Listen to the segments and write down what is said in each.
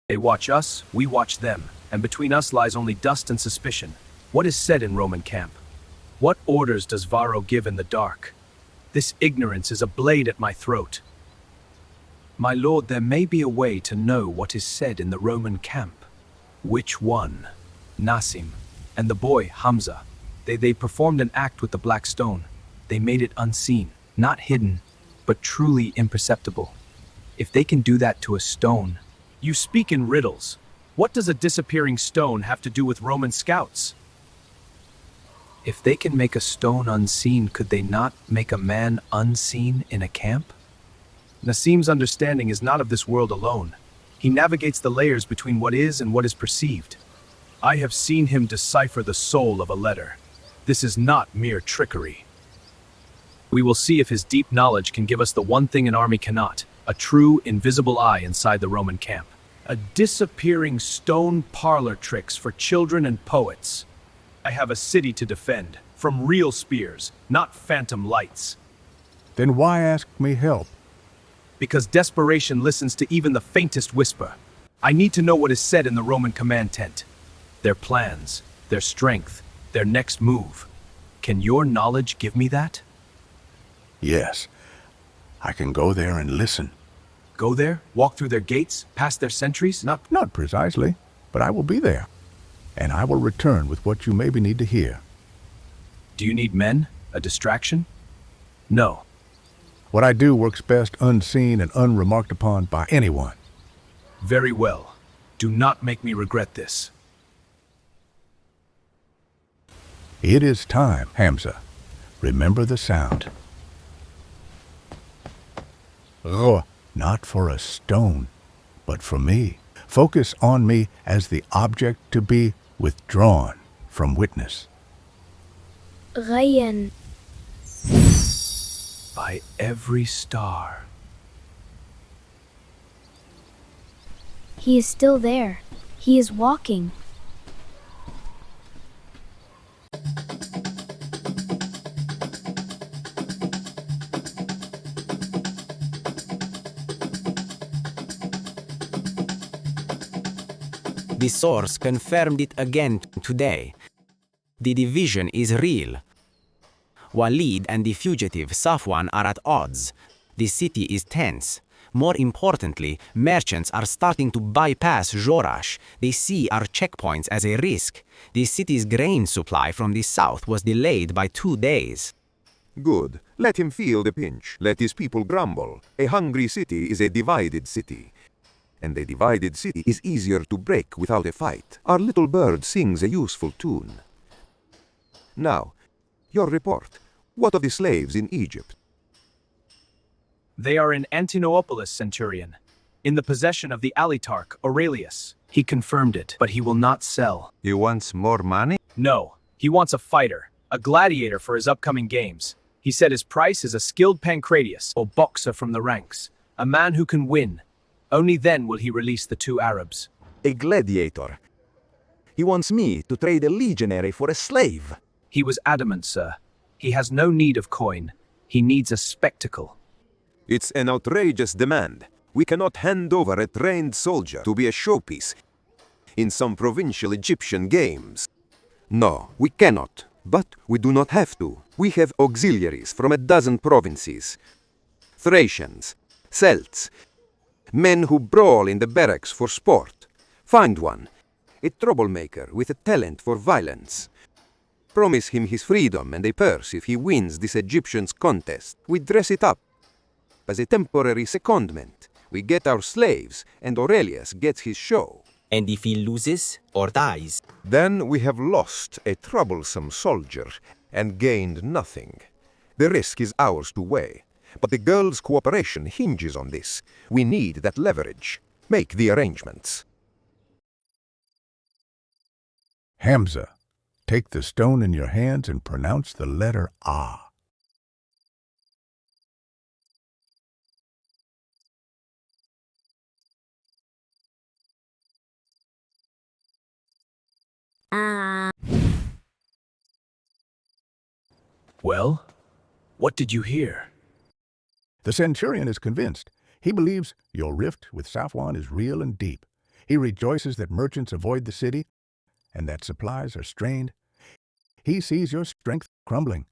They watch us, we watch them, and between us lies only dust and suspicion. What is said in Roman camp? What orders does Varro give in the dark? This ignorance is a blade at my throat. My lord, there may be a way to know what is said in the Roman camp. Which one? Nassim and the boy, Hamza. They performed an act with the black stone. They made it unseen, not hidden, but truly imperceptible. If they can do that to a stone... You speak in riddles. What does a disappearing stone have to do with Roman scouts? If they can make a stone unseen, could they not make a man unseen in a camp? Nassim's understanding is not of this world alone. He navigates the layers between what is and what is perceived. I have seen him decipher the soul of a letter. This is not mere trickery. We will see if his deep knowledge can give us the one thing an army cannot, a true, invisible eye inside the Roman camp. A disappearing stone parlor tricks for children and poets. I have a city to defend, from real spears, not phantom lights. Then why ask me help? Because desperation listens to even the faintest whisper. I need to know what is said in the Roman command tent. Their plans, their strength, their next move. Can your knowledge give me that? Yes. I can go there and listen. Go there? Walk through their gates? Past their sentries? Not precisely, but I will be there. And I will return with what you maybe need to hear. Do you need men? A distraction? No. What I do works best unseen and unremarked upon by anyone. Very well. Do not make me regret this. It is time, Hamza. Remember the sound. Oh, not for a stone, but for me. Focus on me as the object to be withdrawn from witness. Ryan. By every star. He is still there. He is walking. The source confirmed it again today. The division is real. Walid and the fugitive Safwan are at odds. The city is tense. More importantly, merchants are starting to bypass Jorash. They see our checkpoints as a risk. The city's grain supply from the south was delayed by 2 days. Good. Let him feel the pinch. Let his people grumble. A hungry city is a divided city. And a divided city is easier to break without a fight. Our little bird sings a useful tune. Now, your report. What of the slaves in Egypt? They are in Antinopolis, Centurion, in the possession of the Alitarch, Aurelius. He confirmed it, but he will not sell. He wants more money? No, he wants a fighter, a gladiator for his upcoming games. He said his price is a skilled Pancratius, or boxer from the ranks, a man who can win. Only then will he release the 2 Arabs. A gladiator. He wants me to trade a legionary for a slave. He was adamant, sir. He has no need of coin. He needs a spectacle. It's an outrageous demand. We cannot hand over a trained soldier to be a showpiece in some provincial Egyptian games. No, we cannot. But we do not have to. We have auxiliaries from a dozen provinces. Thracians, Celts, men who brawl in the barracks for sport. Find one, a troublemaker with a talent for violence. Promise him his freedom and a purse if he wins this Egyptian's contest. We dress it up as a temporary secondment. We get our slaves, and Aurelius gets his show. And if he loses or dies? Then we have lost a troublesome soldier and gained nothing. The risk is ours to weigh. But the girl's cooperation hinges on this. We need that leverage. Make the arrangements. Hamza, take the stone in your hands and pronounce the letter Ah. Well, what did you hear? The centurion is convinced. He believes your rift with Safwan is real and deep. He rejoices that merchants avoid the city and that supplies are strained. He sees your strength crumbling.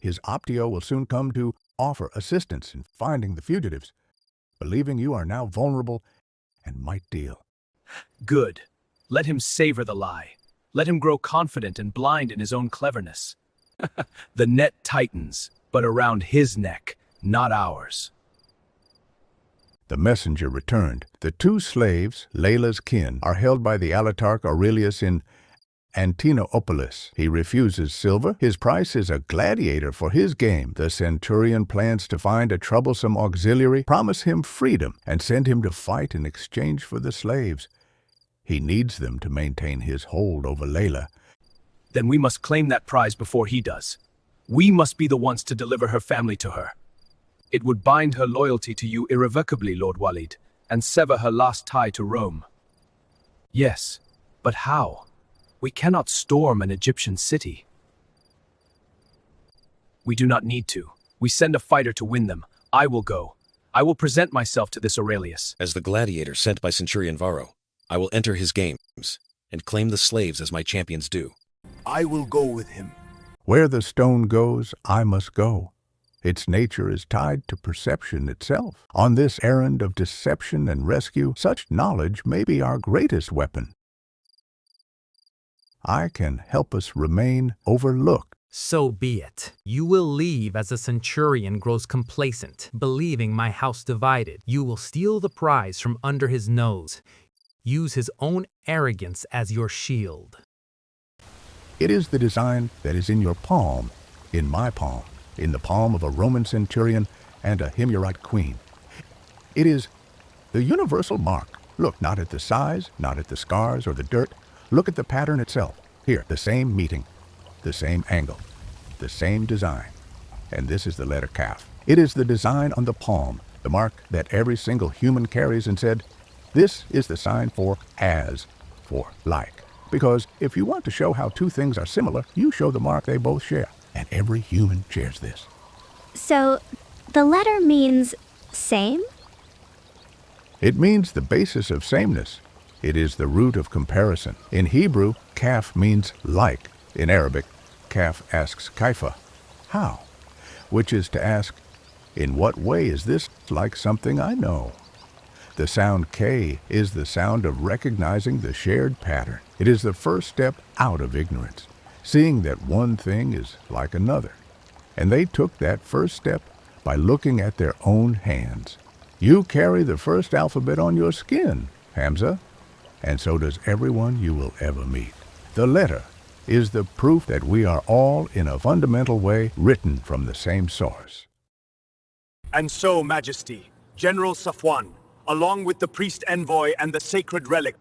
His Optio will soon come to offer assistance in finding the fugitives, believing you are now vulnerable and might deal. Good. Let him savor the lie. Let him grow confident and blind in his own cleverness. The net tightens, but around his neck, not ours. The messenger returned. The two slaves, Layla's kin, are held by the Alatarch Aurelius in Antinopolis. He refuses silver. His price is a gladiator for his game. The centurion plans to find a troublesome auxiliary, promise him freedom, and send him to fight in exchange for the slaves. He needs them to maintain his hold over Layla. Then we must claim that prize before he does. We must be the ones to deliver her family to her. It would bind her loyalty to you irrevocably, Lord Walid, and sever her last tie to Rome. Yes, but how? We cannot storm an Egyptian city. We do not need to. We send a fighter to win them. I will go. I will present myself to this Aurelius. As the gladiator sent by Centurion Varro, I will enter his games and claim the slaves as my champions do. I will go with him. Where the stone goes, I must go. Its nature is tied to perception itself. On this errand of deception and rescue, such knowledge may be our greatest weapon. I can help us remain overlooked. So be it. You will leave as the centurion grows complacent, believing my house divided. You will steal the prize from under his nose. Use his own arrogance as your shield. It is the design that is in your palm, in my palm, in the palm of a Roman centurion and a Himyarite queen. It is the universal mark. Look not at the size, not at the scars or the dirt. Look at the pattern itself. Here, the same meeting, the same angle, the same design. And this is the letter Kaf. It is the design on the palm, the mark that every single human carries and said, this is the sign for as, for like. Because if you want to show how two things are similar, you show the mark they both share. And every human shares this. So, the letter means same? It means the basis of sameness. It is the root of comparison. In Hebrew, kaf means like. In Arabic, kaf asks kaifa, how? Which is to ask, in what way is this like something I know? The sound K is the sound of recognizing the shared pattern. It is the first step out of ignorance, seeing that one thing is like another. And they took that first step by looking at their own hands. You carry the first alphabet on your skin, Hamza, and so does everyone you will ever meet. The letter is the proof that we are all, in a fundamental way, written from the same source. And so, Majesty, General Safwan, along with the priest envoy and the sacred relic,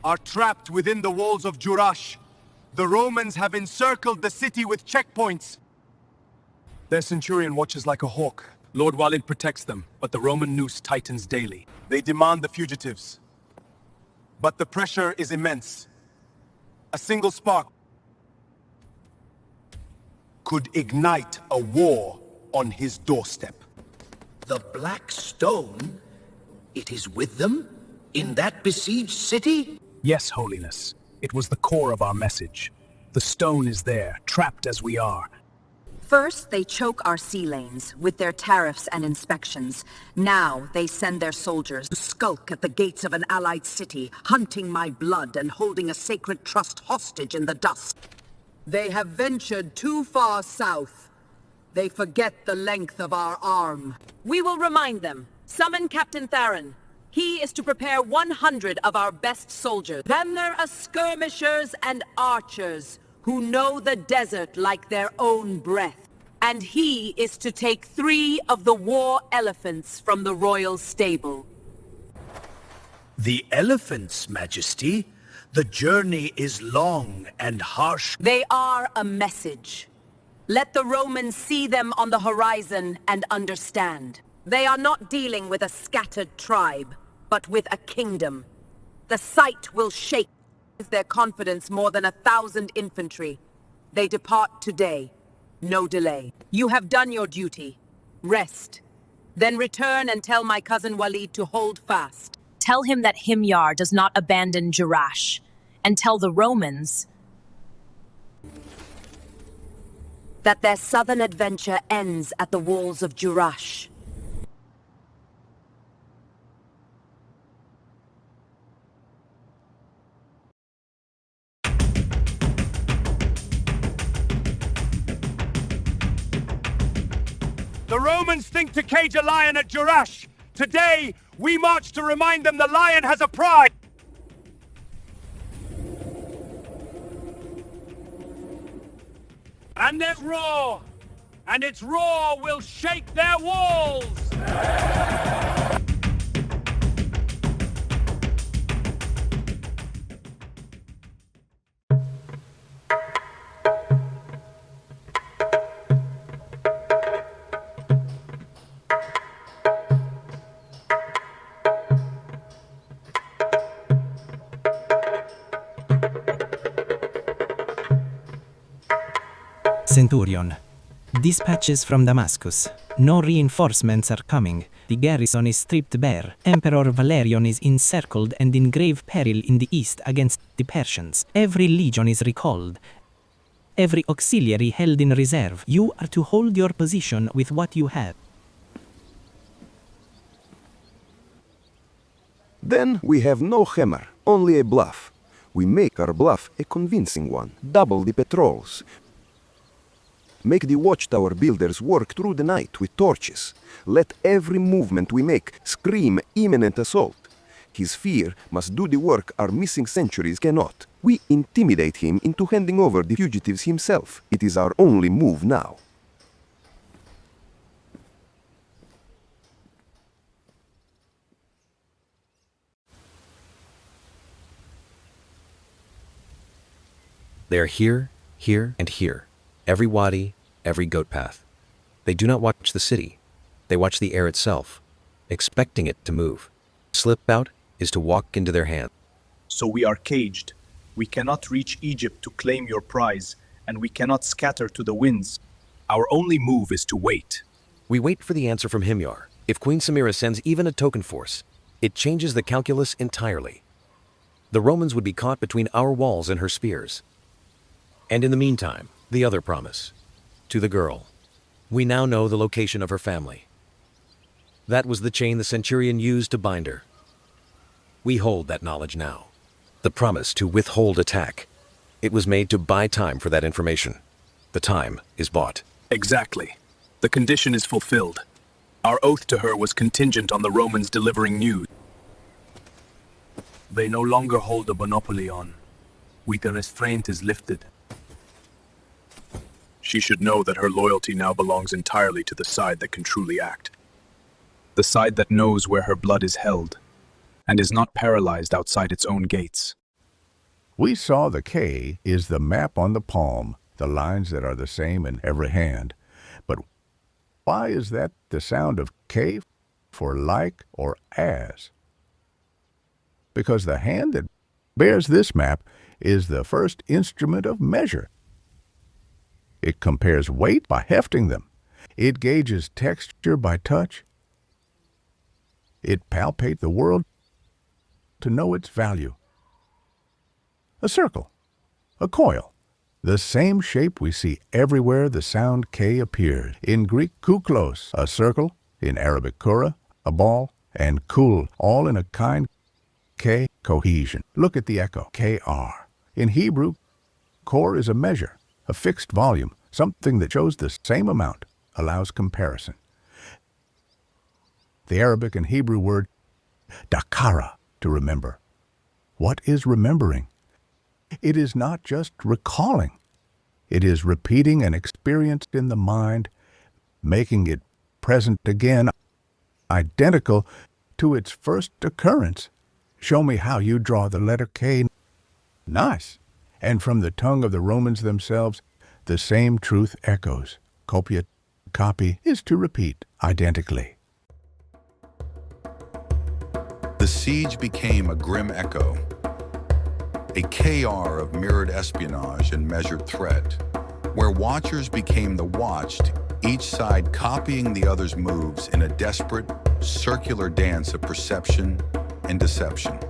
are trapped within the walls of Jurash. The Romans have encircled the city with checkpoints. Their centurion watches like a hawk. Lord Walid protects them, but the Roman noose tightens daily. They demand the fugitives. But the pressure is immense. A single spark could ignite a war on his doorstep. The Black Stone? It is with them? In that besieged city? Yes, Holiness. It was the core of our message. The stone is there, trapped as we are. First, they choke our sea lanes with their tariffs and inspections. Now, they send their soldiers to skulk at the gates of an allied city, hunting my blood and holding a sacred trust hostage in the dust. They have ventured too far south. They forget the length of our arm. We will remind them. Summon Captain Theron. He is to prepare 100 of our best soldiers. Then there are skirmishers and archers who know the desert like their own breath. And he is to take 3 of the war elephants from the royal stable. The elephants, Majesty. The journey is long and harsh. They are a message. Let the Romans see them on the horizon and understand. They are not dealing with a scattered tribe, but with a kingdom. The sight will shake their confidence more than 1,000 infantry. They depart today. No delay. You have done your duty. Rest. Then return and tell my cousin Walid to hold fast. Tell him that Himyar does not abandon Jurash, and tell the Romans that their southern adventure ends at the walls of Jurash. The Romans think to cage a lion at Jurash. Today, we march to remind them the lion has a pride. And their roar, and its roar will shake their walls. Centurion. Dispatches from Damascus. No reinforcements are coming. The garrison is stripped bare. Emperor Valerian is encircled and in grave peril in the east against the Persians. Every legion is recalled. Every auxiliary held in reserve. You are to hold your position with what you have. Then we have no hammer, only a bluff. We make our bluff a convincing one. Double the patrols. Make the watchtower builders work through the night with torches. Let every movement we make scream imminent assault. His fear must do the work our missing centuries cannot. We intimidate him into handing over the fugitives himself. It is our only move now. They are here, here, and here. Every wadi, every goat path. They do not watch the city. They watch the air itself, expecting it to move. Slip out is to walk into their hands. So we are caged. We cannot reach Egypt to claim your prize, and we cannot scatter to the winds. Our only move is to wait. We wait for the answer from Himyar. If Queen Samira sends even a token force, it changes the calculus entirely. The Romans would be caught between our walls and her spears. And in the meantime, the other promise. To the girl. We now know the location of her family. That was the chain the centurion used to bind her. We hold that knowledge now. The promise to withhold attack. It was made to buy time for that information. The time is bought. Exactly. The condition is fulfilled. Our oath to her was contingent on the Romans delivering news. They no longer hold a monopoly on. The restraint is lifted. She should know that her loyalty now belongs entirely to the side that can truly act. The side that knows where her blood is held, and is not paralyzed outside its own gates. We saw the K is the map on the palm, the lines that are the same in every hand. But why is that the sound of K for like or as? Because the hand that bears this map is the first instrument of measure. It compares weight by hefting them. It gauges texture by touch. It palpates the world to know its value. A circle, a coil, the same shape we see everywhere the sound K appears. In Greek, kuklos, a circle, in Arabic, kura, a ball, and kul, all in a kind K, cohesion. Look at the echo, KR. In Hebrew, kor is a measure, a fixed volume, something that shows the same amount, allows comparison. The Arabic and Hebrew word dakara, to remember. What is remembering? It is not just recalling. It is repeating an experience in the mind, making it present again, identical to its first occurrence. Show me how you draw the letter K. Nice. And from the tongue of the Romans themselves, the same truth echoes. Copia, copy, is to repeat identically. The siege became a grim echo, a KR of mirrored espionage and measured threat, where watchers became the watched, each side copying the other's moves in a desperate, circular dance of perception and deception.